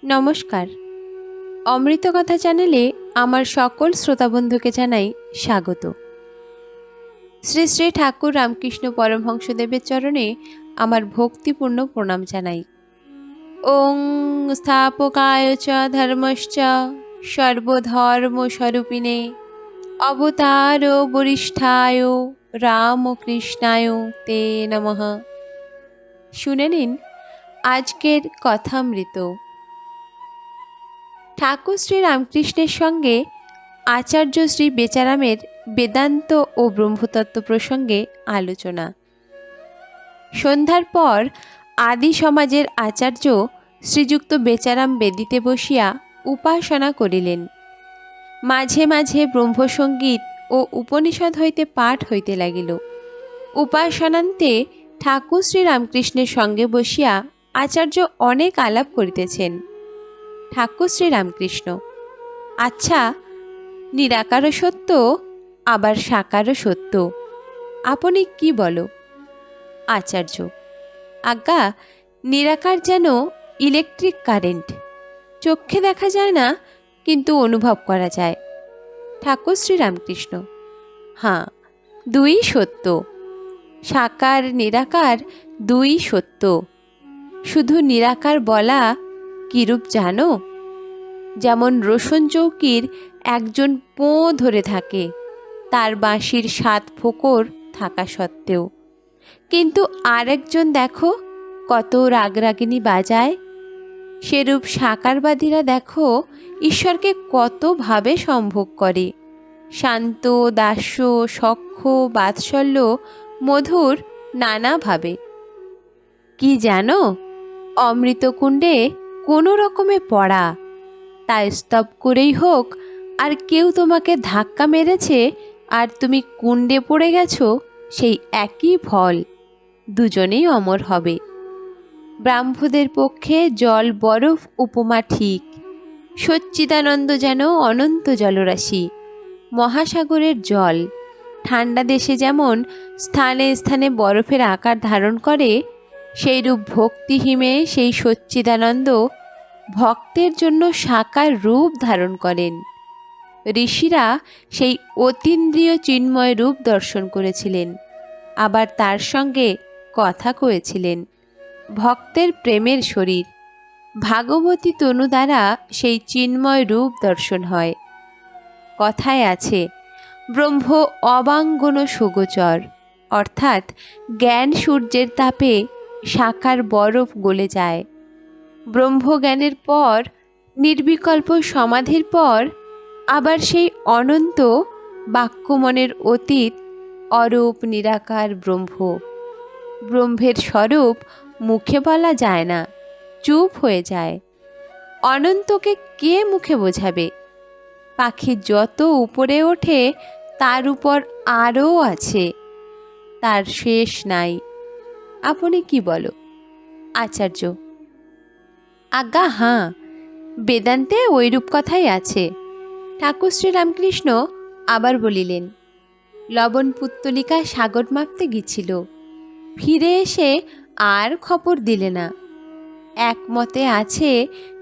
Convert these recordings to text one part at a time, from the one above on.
নমস্কার। অমৃতকথা চ্যানেলে আমার সকল শ্রোতাবন্ধুকে জানাই স্বাগত। শ্রী শ্রী ঠাকুর রামকৃষ্ণ পরমহংসদেবের চরণে আমার ভক্তিপূর্ণ প্রণাম জানাই। ওং স্থাপকায় চ ধর্মশ্চ সর্বধর্মস্বরূপিণে অবতার বরিষ্ঠায় রামকৃষ্ণায় তে নমঃ। শুনে নিন আজকের কথামৃত। ঠাকুর শ্রী রামকৃষ্ণের সঙ্গে আচার্য শ্রী বেচারামের বেদান্ত ও ব্রহ্মতত্ত্ব প্রসঙ্গে আলোচনা। সন্ধ্যার পর আদি সমাজের আচার্য শ্রীযুক্ত বেচারাম বেদিতে বসিয়া উপাসনা করিলেন। মাঝে মাঝে ব্রহ্মসঙ্গীত ও উপনিষদ হইতে পাঠ হইতে লাগিল। উপাসনান্তে ঠাকুর শ্রী রামকৃষ্ণের সঙ্গে বসিয়া আচার্য অনেক আলাপ করিতেছেন। ঠাকুর শ্রী রামকৃষ্ণ: আচ্ছা, নিরাকারও সত্য, আবার সাকারও সত্য, আপনি কি বলো? আচার্য: আজ্ঞা, নিরাকার যেন ইলেকট্রিক কারেন্ট, চোখে দেখা যায় না, কিন্তু অনুভব করা যায়। ঠাকুর শ্রী রামকৃষ্ণ: হ্যাঁ, দুই সত্য। সাকার নিরাকার দুই সত্য। শুধু নিরাকার বলা কিরূপ জানো? যেমন রোশন চৌকির একজন পোঁ ধরে থাকে, তার বাঁশির 7 ফোঁকর থাকা সত্ত্বেও, কিন্তু আরেকজন দেখো কত রাগরাগিনী বাজায়। সেরূপ সাকারবাদীরা দেখো ঈশ্বরকে কতভাবে সম্ভোগ করে, শান্ত, দাস্য, সখ্য, বাৎসল্য, মধুর নানাভাবে। কি জানো? অমৃতকুণ্ডে কোনো রকমে পড়া, তা স্তব করেই হোক, আর কেউ তোমাকে ধাক্কা মেরেছে আর তুমি কুণ্ডে পড়ে গেছো, সেই একই ফল, দুজনেই অমর হবে। ব্রাহ্মদের পক্ষে জল বরফ উপমা ঠিক। সচ্চিদানন্দ যেন অনন্ত জলরাশি, মহাসাগরের জল। ঠান্ডা দেশে যেমন স্থানে স্থানে বরফের আকার ধারণ করে, সেইরূপ ভক্তিহীনে সেই সচ্চিদানন্দ ভক্তের জন্য সাকার রূপ ধারণ করেন। ঋষিরা সেই অতীন্দ্রিয় চিন্ময় রূপ দর্শন করেছিলেন, আবার তার সঙ্গে কথা কয়েছিলেন। ভক্তের প্রেমের শরীর ভাগবতী তনু দ্বারা সেই চিন্ময় রূপ দর্শন হয়। কথায় আছে, ব্রহ্ম অবাঙ্গন সুগোচর, অর্থাৎ জ্ঞান সূর্যের তাপে সাকার বরফ গলে যায়। ব্রহ্মজ্ঞানের পর, নির্বিকল্প সমাধির পর, আবার সেই অনন্ত বাক্যমনের অতীত অরূপ নিরাকার ব্রহ্ম। ব্রহ্মের স্বরূপ মুখে বলা যায় না, চুপ হয়ে যায়। অনন্তকে কে মুখে বোঝাবে? পাখি যত উপরে ওঠে, তার উপর আরও আছে, তার শেষ নাই। আপনি কি বলো? আচার্য: আজ্ঞা হাঁ, বেদান্তে ওইরূপ কথাই আছে। ঠাকুর শ্রী রামকৃষ্ণ আবার বলিলেন, লবণ পুত্তলিকা সাগর মাপতে গিয়েছিল, ফিরে এসে আর খবর দিলে না। একমতে আছে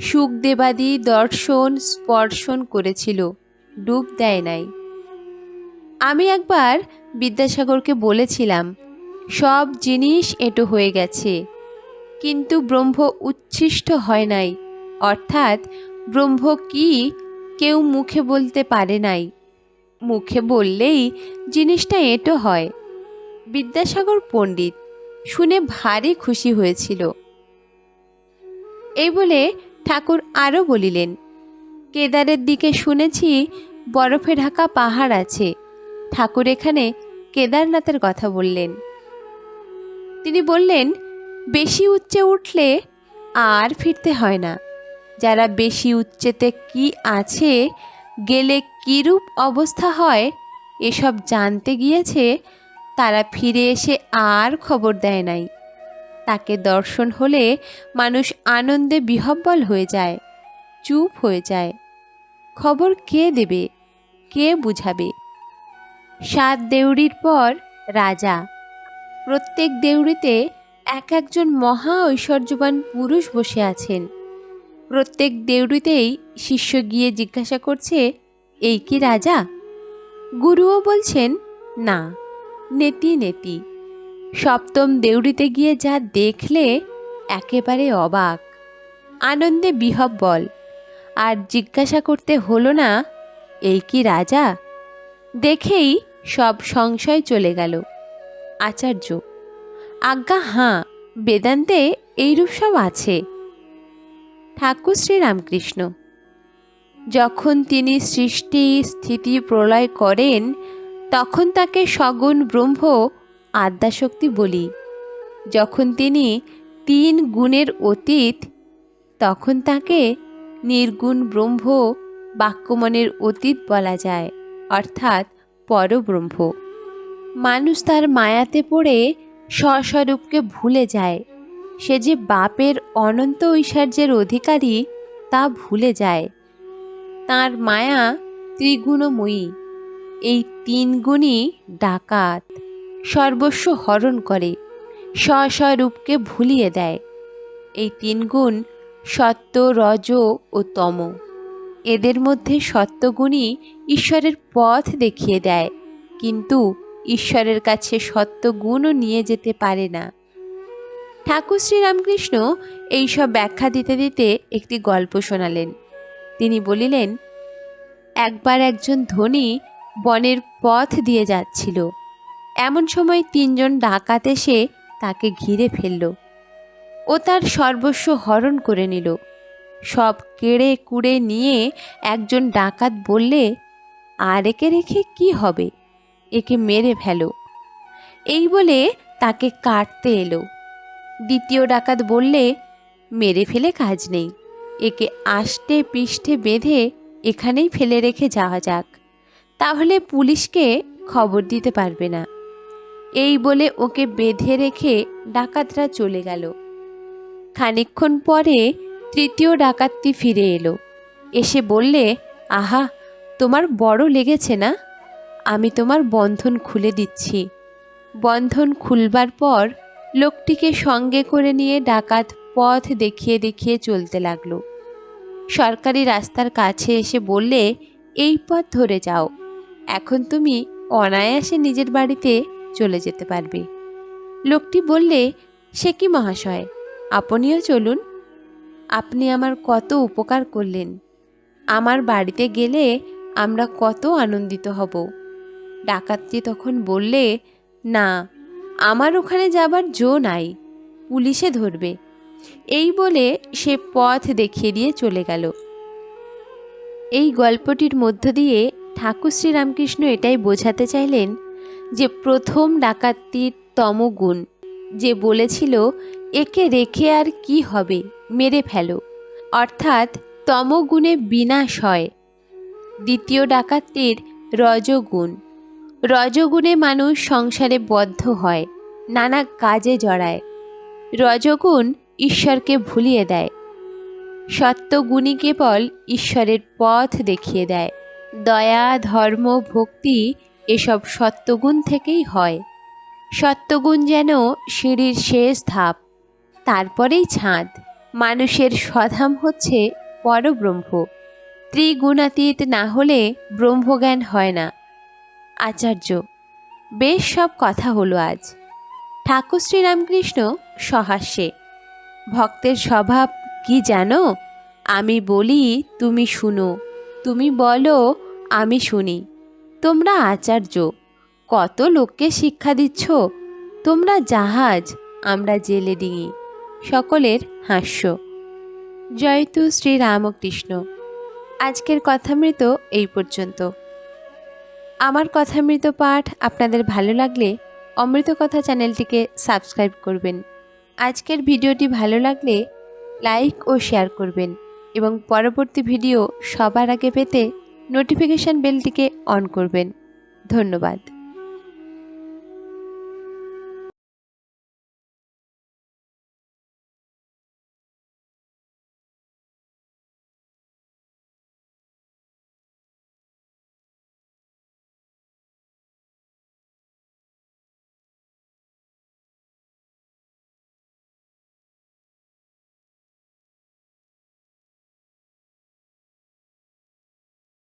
সুখদেবাদি দর্শন স্পর্শন করেছিল, ডুব দেয় নাই। আমি একবার বিদ্যাসাগরকে বলেছিলাম, সব জিনিস এঁটো হয়ে গেছে, কিন্তু ব্রহ্ম উচ্ছিষ্ট হয় নাই, অর্থাৎ ব্রহ্ম কি কেউ মুখে বলতে পারে নাই। মুখে বললেই জিনিসটা এঁটো হয়। বিদ্যাসাগর পণ্ডিত শুনে ভারী খুশি হয়েছিল। এই বলে ঠাকুর আরও বলিলেন, কেদারের দিকে শুনেছি বরফে ঢাকা পাহাড় আছে। ঠাকুর এখানে কেদারনাথের কথা বললেন। তিনি বললেন, বেশি উচ্চে উঠলে আর ফিরতে হয় না। যারা বেশি উচ্চেতে কি আছে, গেলে কিরূপ অবস্থা হয়, এসব জানতে গিয়েছে, তারা ফিরে এসে আর খবর দেয় নাই। তাকে দর্শন হলে মানুষ আনন্দে বিহ্বল হয়ে যায়, চুপ হয়ে যায়। খবর কে দেবে, কে বুঝাবে? 7 দেউড়ির পর রাজা। প্রত্যেক দেউড়িতে এক একজন মহা ঐশ্বর্যবান পুরুষ বসে আছেন। প্রত্যেক দেউড়িতেই শিষ্য গিয়ে জিজ্ঞাসা করছে, এই কি রাজা? গুরুও বলছেন, না, নেতি নেতি। সপ্তম দেউড়িতে গিয়ে যা দেখলে একেবারে অবাক, আনন্দে বিহ্বল। আর জিজ্ঞাসা করতে হলো না, এই কি রাজা? দেখেই সব সংশয় চলে গেল। আচার্য, আজ্ঞা হাঁ, বেদান্তে এইরূপ সব আছে। ঠাকুর শ্রীরামকৃষ্ণ, যখন তিনি সৃষ্টি স্থিতি প্রলয় করেন তখন তাকে সগুণ ব্রহ্ম আদ্যাশক্তি বলি। যখন তিনি 3 গুণের অতীত তখন তাকে নির্গুণ ব্রহ্ম বাক্যমনের অতীত বলা যায়, অর্থাৎ পরব্রহ্ম। মানুষ তার মায়াতে পড়ে স্বস্বরূপকে ভুলে যায়। সে যে বাপের অনন্ত ঐশ্বর্যের অধিকারী তা ভুলে যায়। তার মায়া ত্রিগুণময়ী। এই 3 গুণই ডাকাত, সর্বস্ব হরণ করে, স্বস্বরূপকে ভুলিয়ে দেয়। এই 3 গুণ সত্ত্ব, রজ ও তম। এদের মধ্যে সত্ত্বগুণই ঈশ্বরের পথ দেখিয়ে দেয়, কিন্তু ঈশ্বরের কাছে সত্ত্বগুণও নিয়ে যেতে পারে না। ঠাকুর শ্রীরামকৃষ্ণ এইসব ব্যাখ্যা দিতে দিতে একটি গল্প শোনালেন। তিনি বলিলেন, একবার একজন ধনী বনের পথ দিয়ে যাচ্ছিল। এমন সময় 3 জন ডাকাত এসে তাকে ঘিরে ফেলল ও তার সর্বস্ব হরণ করে নিল। সব কেড়ে কুড়ে নিয়ে একজন ডাকাত বললে, আর একে রেখে কি হবে, একে মেরে ফেলো। এই বলে তাকে কাটতে এলো। দ্বিতীয় ডাকাত বললে, মেরে ফেলে কাজ নেই, একে আষ্টে পৃষ্ঠে বেঁধে এখানেই ফেলে রেখে যাওয়া যাক, তাহলে পুলিশকে খবর দিতে পারবে না। এই বলে ওকে বেঁধে রেখে ডাকাতরা চলে গেল। খানিকক্ষণ পরে তৃতীয় ডাকাতটি ফিরে এলো। এসে বললে, আহা, তোমার বড় লেগেছে না? আমি তোমার বন্ধন খুলে দিচ্ছি। বন্ধন খুলবার পর লোকটিকে সঙ্গে করে নিয়ে ডাকাত পথ দেখিয়ে দেখিয়ে চলতে লাগলো। সরকারি রাস্তার কাছে এসে বললে, এই পথ ধরে যাও, এখন তুমি অনায়াসে নিজের বাড়িতে চলে যেতে পারবে। লোকটি বললে, সে কি মহাশয়, আপনিও চলুন, আপনি আমার কত উপকার করলেন। আমার বাড়িতে গেলে আমরা কত আনন্দিত হব। ডাকাতটি তখন বললে, না, আমার ওখানে যাবার জো নাই, পুলিশে ধরবে। এই বলে সে পথ দেখিয়ে দিয়ে চলে গেল। এই গল্পটির মধ্য দিয়ে ঠাকুর শ্রীরামকৃষ্ণ এটাই বোঝাতে চাইলেন যে প্রথম ডাকাতটির তমগুণ, যে বলেছিল একে রেখে আর কি হবে, মেরে ফেলো, অর্থাৎ তমগুণে বিনাশ হয়। দ্বিতীয় ডাকাতটির রজগুণ, রজগুণে মানুষ সংসারে বদ্ধ হয়, নানা কাজে জড়ায়। রজগুণ ঈশ্বরকে ভুলিয়ে দেয়। সত্যগুণী কেবল ঈশ্বরের পথ দেখিয়ে দেয়। দয়া, ধর্ম, ভক্তি এসব সত্যগুণ থেকেই হয়। সত্যগুণ যেন সিঁড়ির শেষ ধাপ, তারপরেই ছাদ। মানুষের স্বধাম হচ্ছে পরব্রহ্ম। ত্রিগুণাতীত না হলে ব্রহ্মজ্ঞান হয় না। আচার্য, বেশ সব কথা হলো আজ। ঠাকুর শ্রীরামকৃষ্ণ সহাস্যে, ভক্তের স্বভাব কি জানো? আমি বলি তুমি শুনো, তুমি বলো আমি শুনি। তোমরা আচার্য, কত লোককে শিক্ষা দিচ্ছ। তোমরা জাহাজ, আমরা জেলে ডিঙি। সকলের হাস্য। জয়তু শ্রীরামকৃষ্ণ। আজকের কথামৃত এই পর্যন্ত। আমার কথামৃত পাঠ আপনাদের ভালো লাগলে অমৃত কথা চ্যানেলটিকে সাবস্ক্রাইব করবেন। আজকের ভিডিওটি ভালো লাগলে লাইক ও শেয়ার করবেন এবং পরবর্তী ভিডিও সবার আগে পেতে নোটিফিকেশান বেলটিকে অন করবেন। ধন্যবাদ।